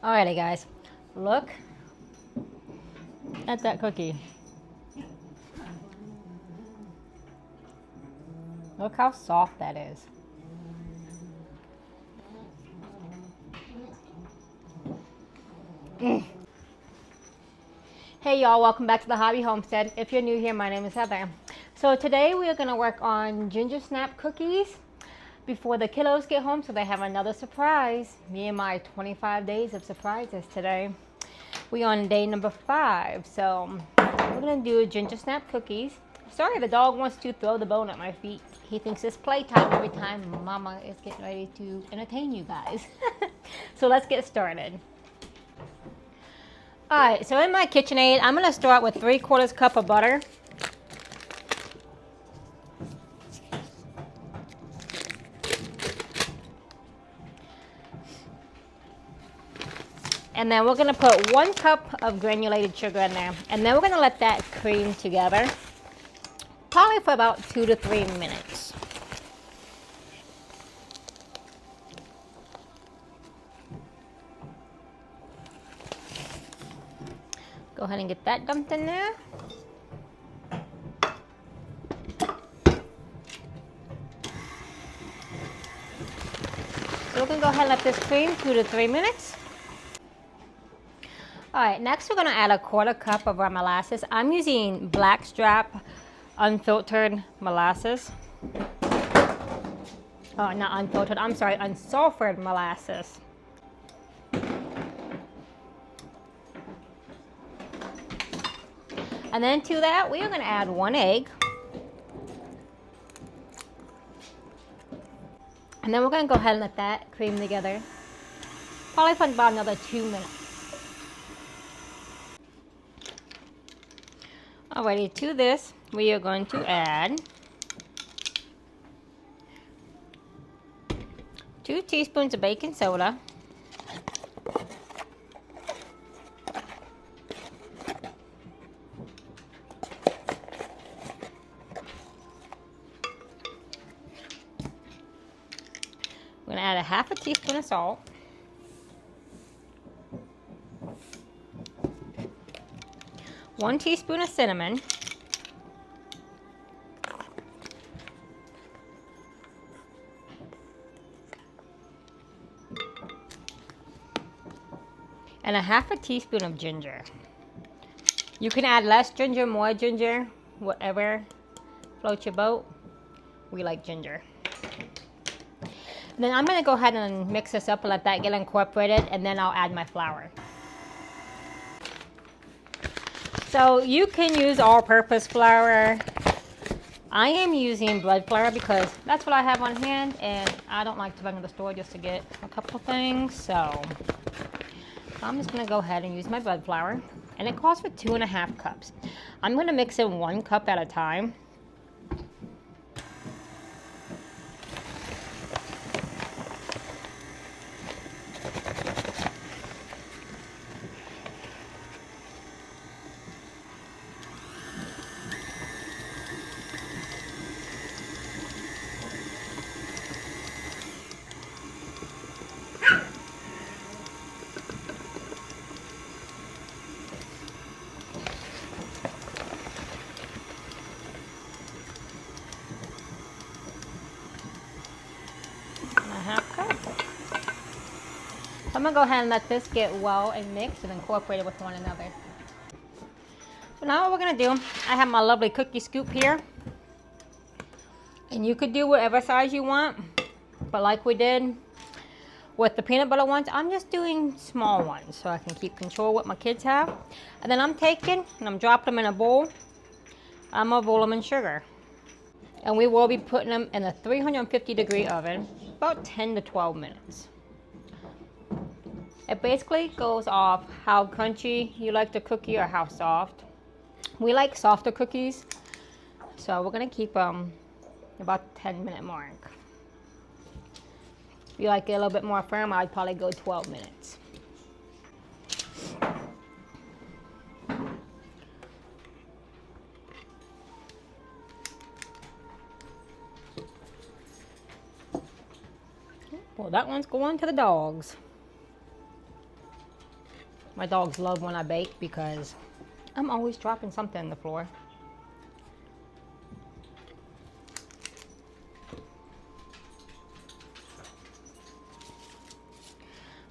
Alrighty guys, look at that cookie. Look how soft that is. Hey y'all, welcome back to the Hobby Homestead. If you're new here, my name is Heather. So today we are going to work on Gingersnap cookies before the kiddos get home so they have another surprise. Me and my 25 days of surprises today. We on day number 5. So we're going to do Gingersnap cookies. Sorry, the dog wants to throw the bone at my feet. He thinks it's playtime every time Mama is getting ready to entertain you guys. So let's get started. Alright, so in my KitchenAid, I'm going to start with 3/4 cup of butter. And then we're going to put 1 cup of granulated sugar in there. And then we're going to let that cream together, probably for about 2 to 3 minutes. Go ahead and get that dumped in there. So we're going to go ahead and let this cream 2 to 3 minutes. Alright, next we're going to add 1/4 cup of our molasses. I'm using blackstrap unfiltered molasses. Oh, not unfiltered, I'm sorry, unsulfured molasses. And then to that, we are going to add 1 egg. And then we're going to go ahead and let that cream together, probably for about another 2 minutes. Alrighty, to this, we are going to add 2 teaspoons of baking soda. We're going to add 1/2 teaspoon of salt. One teaspoon of cinnamon. And 1/2 teaspoon of ginger. You can add less ginger, more ginger, whatever floats your boat. We like ginger. And then I'm going to go ahead and mix this up and let that get incorporated, and then I'll add my flour. So you can use all-purpose flour. I am using bread flour because that's what I have on hand, and I don't like to run to the store just to get a couple things. So I'm just going to go ahead and use my bread flour, and it calls for 2.5 cups. I'm going to mix in 1 cup at a time. I'm going to go ahead and let this get well and mixed and incorporated with one another. So now what we're going to do, I have my lovely cookie scoop here. And you could do whatever size you want. But like we did with the peanut butter ones, I'm just doing small ones so I can keep control of what my kids have. And then I'm taking and I'm dropping them in a bowl. I'm going to roll them in sugar. And we will be putting them in a 350-degree oven about 10 to 12 minutes. It basically goes off how crunchy you like the cookie or how soft. We like softer cookies, so we're going to keep them about 10-minute mark. If you like it a little bit more firm, I'd probably go 12 minutes. Well, that one's going to the dogs. My dogs love when I bake because I'm always dropping something on the floor.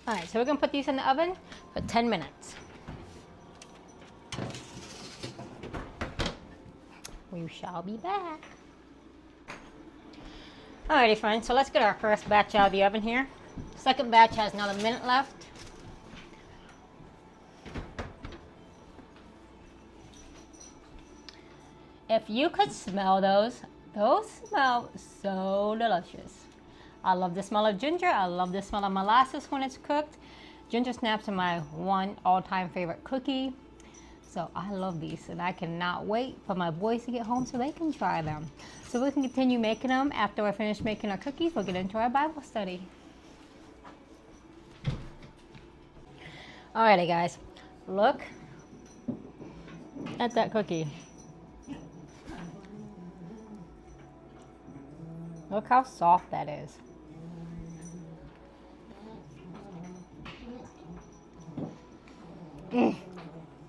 Alright, so we're going to put these in the oven for 10 minutes. We shall be back. Alrighty friends, so let's get our first batch out of the oven here. Second batch has another minute left. If you could smell those smell so delicious. I love the smell of ginger. I love the smell of molasses when it's cooked. Gingersnaps are my one all-time favorite cookie. So I love these and I cannot wait for my boys to get home so they can try them. So we can continue making them. After we're finished making our cookies, we'll get into our Bible study. Alrighty guys, look at that cookie. Look how soft that is.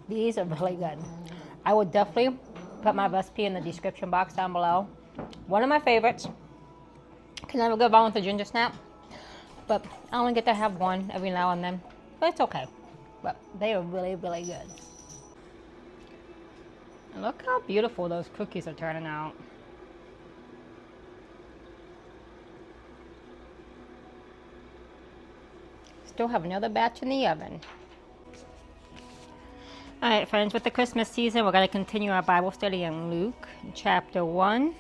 These are really good. I would definitely put my recipe in the description box down below. One of my favorites. Can never go wrong with a ginger snap. But I only get to have one every now and then. But it's okay. But they are really, really good. And look how beautiful those cookies are turning out. Still have another batch in the oven. Alright friends, with the Christmas season, we're going to continue our Bible study in Luke chapter 1.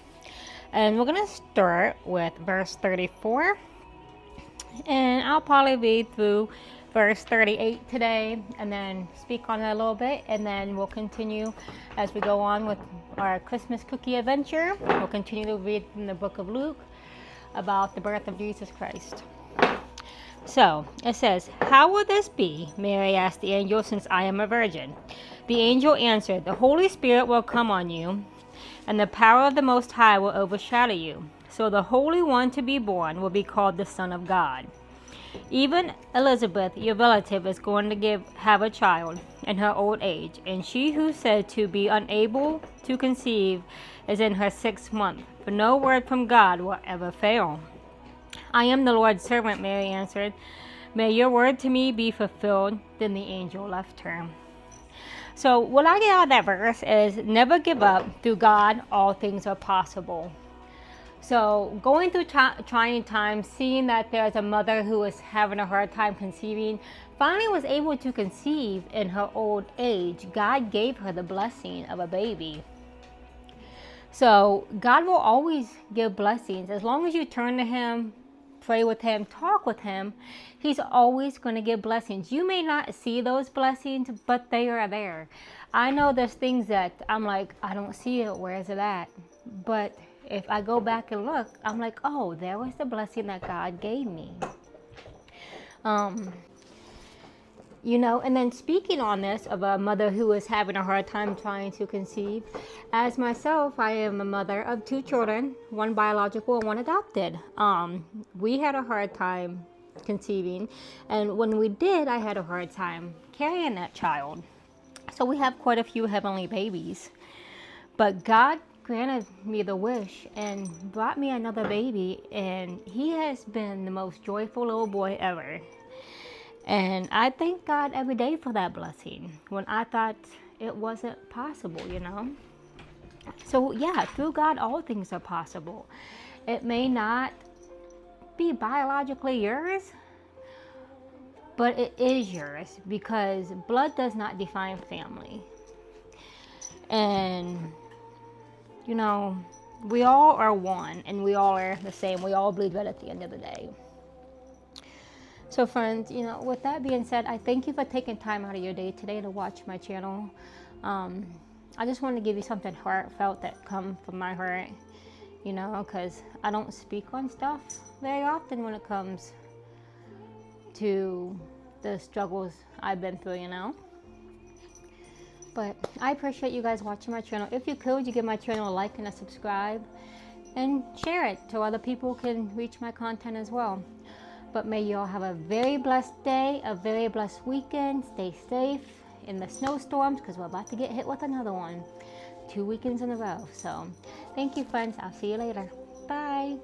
And we're going to start with verse 34. And I'll probably read through verse 38 today and then speak on it a little bit. And then we'll continue as we go on with our Christmas cookie adventure. We'll continue to read from the book of Luke about the birth of Jesus Christ. So, it says, "How will this be?" Mary asked the angel, "since I am a virgin." The angel answered, "The Holy Spirit will come on you, and the power of the Most High will overshadow you. So the Holy One to be born will be called the Son of God. Even Elizabeth, your relative, is going to have a child in her old age, and she who said to be unable to conceive is in her 6th month, for no word from God will ever fail." "I am the Lord's servant," Mary answered. "May your word to me be fulfilled." Then the angel left her. So what I get out of that verse is never give up. Through God, all things are possible. So going through trying times, seeing that there's a mother who was having a hard time conceiving, finally was able to conceive in her old age. God gave her the blessing of a baby. So God will always give blessings. As long as you turn to Him, pray with Him, talk with Him, He's always going to give blessings. You may not see those blessings, but they are there. I know there's things that I'm like, I don't see it. Where is it at? But if I go back and look, I'm like, oh, there was the blessing that God gave me. You know, and then speaking on this of a mother who is having a hard time trying to conceive, as myself, I am a mother of 2 children, one biological and one adopted. We had a hard time conceiving, and when we did, I had a hard time carrying that child. So we have quite a few heavenly babies. But God granted me the wish and brought me another baby, and he has been the most joyful little boy ever. And I thank God every day for that blessing when I thought it wasn't possible, you know. So yeah, through God, all things are possible. It may not be biologically yours, but it is yours because blood does not define family. And, you know, we all are one and we all are the same. We all bleed red at the end of the day. So friends, you know, with that being said, I thank you for taking time out of your day today to watch my channel. I just want to give you something heartfelt that comes from my heart, you know, because I don't speak on stuff very often when it comes to the struggles I've been through, you know. But I appreciate you guys watching my channel. If you could, you give my channel a like and a subscribe and share it so other people can reach my content as well. But may you all have a very blessed day, a very blessed weekend. Stay safe in the snowstorms because we're about to get hit with another one. 2 weekends in a row. So thank you, friends. I'll see you later. Bye.